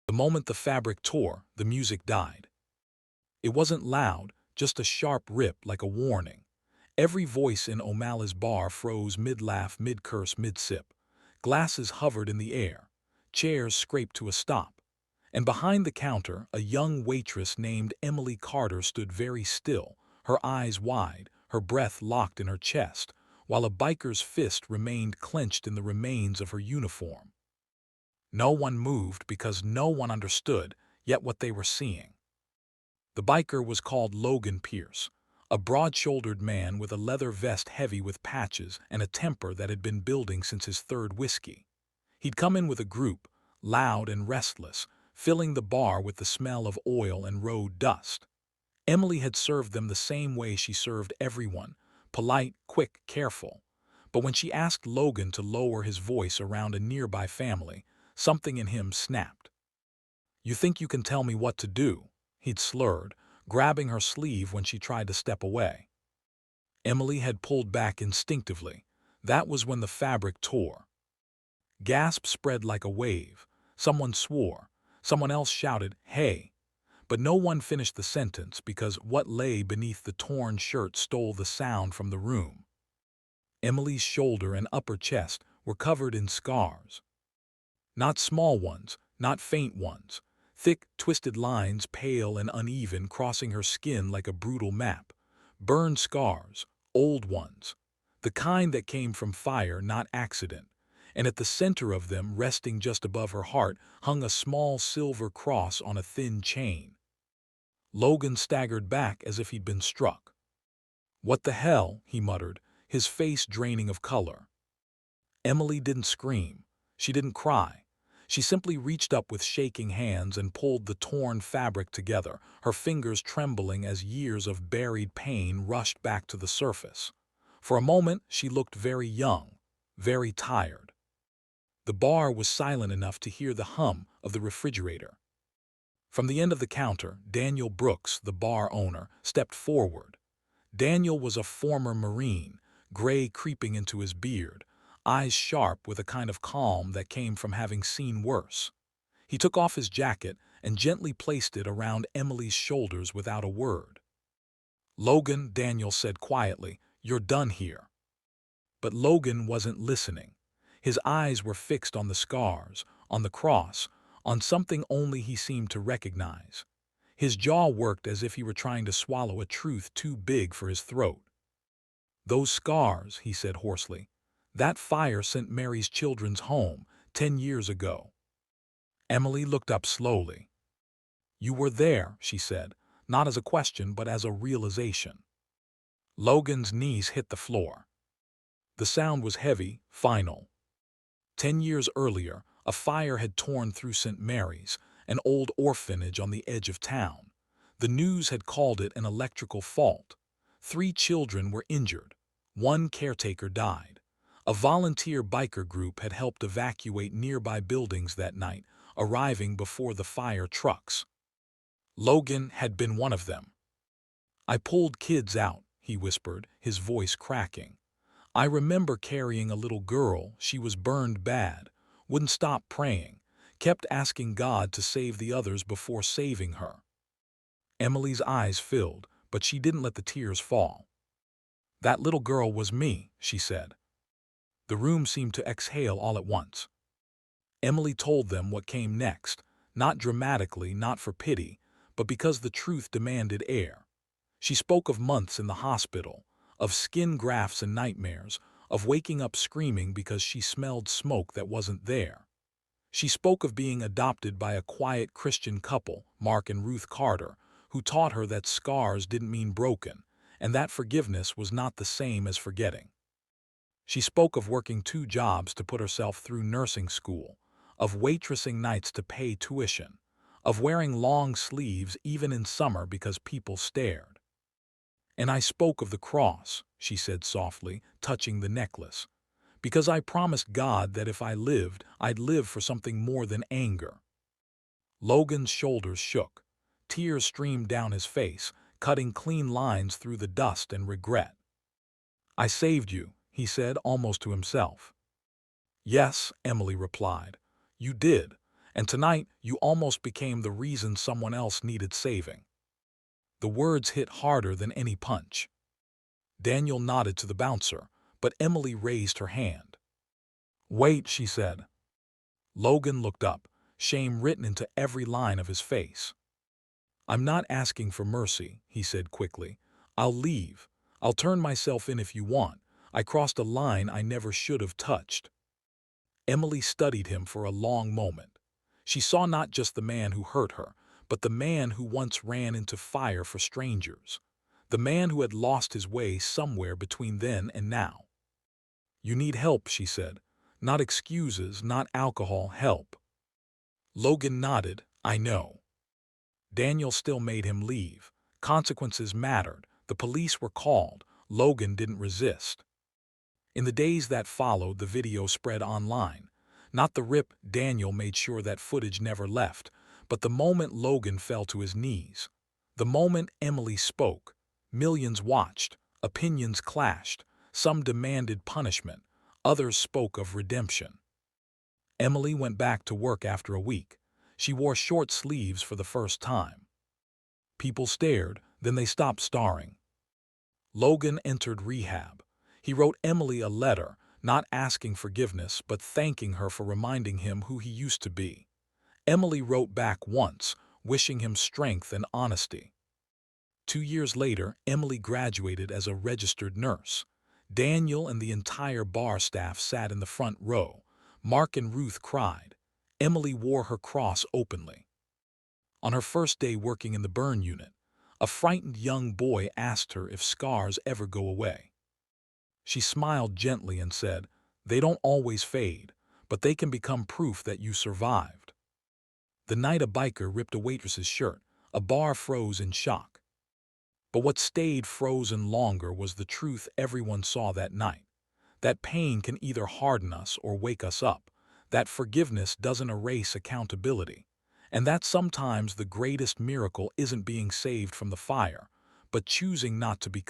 The moment the fabric tore, the music died. It wasn't loud, just a sharp rip like a warning. Every voice in O'Malley's bar froze mid-laugh, mid-curse, mid-sip. Glasses hovered in the air. Chairs scraped to a stop. And behind the counter, a young waitress named Emily Carter stood very still, her eyes wide, her breath locked in her chest, while a biker's fist remained clenched in the remains of her uniform. No one moved because no one understood yet what they were seeing. The biker was called Logan Pierce, a broad-shouldered man with a leather vest heavy with patches and a temper that had been building since his third whiskey. He'd come in with a group, loud and restless, filling the bar with the smell of oil and road dust. Emily had served them the same way she served everyone, polite, quick, careful. But when she asked Logan to lower his voice around a nearby family, something in him snapped. "You think you can tell me what to do?" He'd slurred, grabbing her sleeve when she tried to step away. Emily had pulled back instinctively. That was when the fabric tore. Gasps spread like a wave. Someone swore. Someone else shouted, "Hey!" But no one finished the sentence because what lay beneath the torn shirt stole the sound from the room. Emily's shoulder and upper chest were covered in scars. Not small ones, not faint ones. Thick, twisted lines, pale and uneven, crossing her skin like a brutal map. Burned scars, old ones. The kind that came from fire, not accident. And at the center of them, resting just above her heart, hung a small silver cross on a thin chain. Logan staggered back as if he'd been struck. "What the hell?" he muttered, his face draining of color. Emily didn't scream. She didn't cry. She simply reached up with shaking hands and pulled the torn fabric together, her fingers trembling as years of buried pain rushed back to the surface. For a moment, she looked very young, very tired. The bar was silent enough to hear the hum of the refrigerator. From the end of the counter, Daniel Brooks, the bar owner, stepped forward. Daniel was a former Marine, gray creeping into his beard, eyes sharp with a kind of calm that came from having seen worse. He took off his jacket and gently placed it around Emily's shoulders without a word. "Logan," Daniel said quietly, "you're done here." But Logan wasn't listening. His eyes were fixed on the scars, on the cross, on something only he seemed to recognize. His jaw worked as if he were trying to swallow a truth too big for his throat. "Those scars," he said hoarsely. "That fire sent Mary's children's home 10 years ago." Emily looked up slowly. "You were there," she said, not as a question but as a realization. Logan's knees hit the floor. The sound was heavy, final. 10 years earlier, a fire had torn through St. Mary's, an old orphanage on the edge of town. The news had called it an electrical fault. 3 children were injured. 1 caretaker died. A volunteer biker group had helped evacuate nearby buildings that night, arriving before the fire trucks. Logan had been one of them. "I pulled kids out," he whispered, his voice cracking. "I remember carrying a little girl. She was burned bad, wouldn't stop praying, kept asking God to save the others before saving her." Emily's eyes filled, but she didn't let the tears fall. "That little girl was me," she said. The room seemed to exhale all at once. Emily told them what came next, not dramatically, not for pity, but because the truth demanded air. She spoke of months in the hospital, of skin grafts and nightmares, of waking up screaming because she smelled smoke that wasn't there. She spoke of being adopted by a quiet Christian couple, Mark and Ruth Carter, who taught her that scars didn't mean broken, and that forgiveness was not the same as forgetting. She spoke of working 2 jobs to put herself through nursing school, of waitressing nights to pay tuition, of wearing long sleeves even in summer because people stared. "And I spoke of the cross," she said softly, touching the necklace, "because I promised God that if I lived, I'd live for something more than anger." Logan's shoulders shook. Tears streamed down his face, cutting clean lines through the dust and regret. "I saved you," he said almost to himself. "Yes," Emily replied, "you did, And tonight, you almost became the reason someone else needed saving. The words hit harder than any punch. Daniel nodded to the bouncer, but Emily raised her hand. "Wait," she said. Logan looked up, shame written into every line of his face. "I'm not asking for mercy," he said quickly. "I'll leave. I'll turn myself in if you want. I crossed a line I never should have touched." Emily studied him for a long moment. She saw not just the man who hurt her, but the man who once ran into fire for strangers. The man who had lost his way somewhere between then and now. "You need help," she said. "Not excuses, not alcohol, help." Logan nodded. "I know." Daniel still made him leave. Consequences mattered. The police were called. Logan didn't resist. In the days that followed, the video spread online. Not the rip, Daniel made sure that footage never left, but the moment Logan fell to his knees. The moment Emily spoke. Millions watched. Opinions clashed. Some demanded punishment. Others spoke of redemption. Emily went back to work after a week. She wore short sleeves for the first time. People stared, then they stopped staring. Logan entered rehab. He wrote Emily a letter, not asking forgiveness, but thanking her for reminding him who he used to be. Emily wrote back once, wishing him strength and honesty. 2 years later, Emily graduated as a registered nurse. Daniel and the entire bar staff sat in the front row. Mark and Ruth cried. Emily wore her cross openly. On her first day working in the burn unit, a frightened young boy asked her if scars ever go away. She smiled gently and said, "They don't always fade, but they can become proof that you survived." The night a biker ripped a waitress's shirt, a bar froze in shock. But what stayed frozen longer was the truth everyone saw that night. That pain can either harden us or wake us up. That forgiveness doesn't erase accountability. And that sometimes the greatest miracle isn't being saved from the fire, but choosing not to be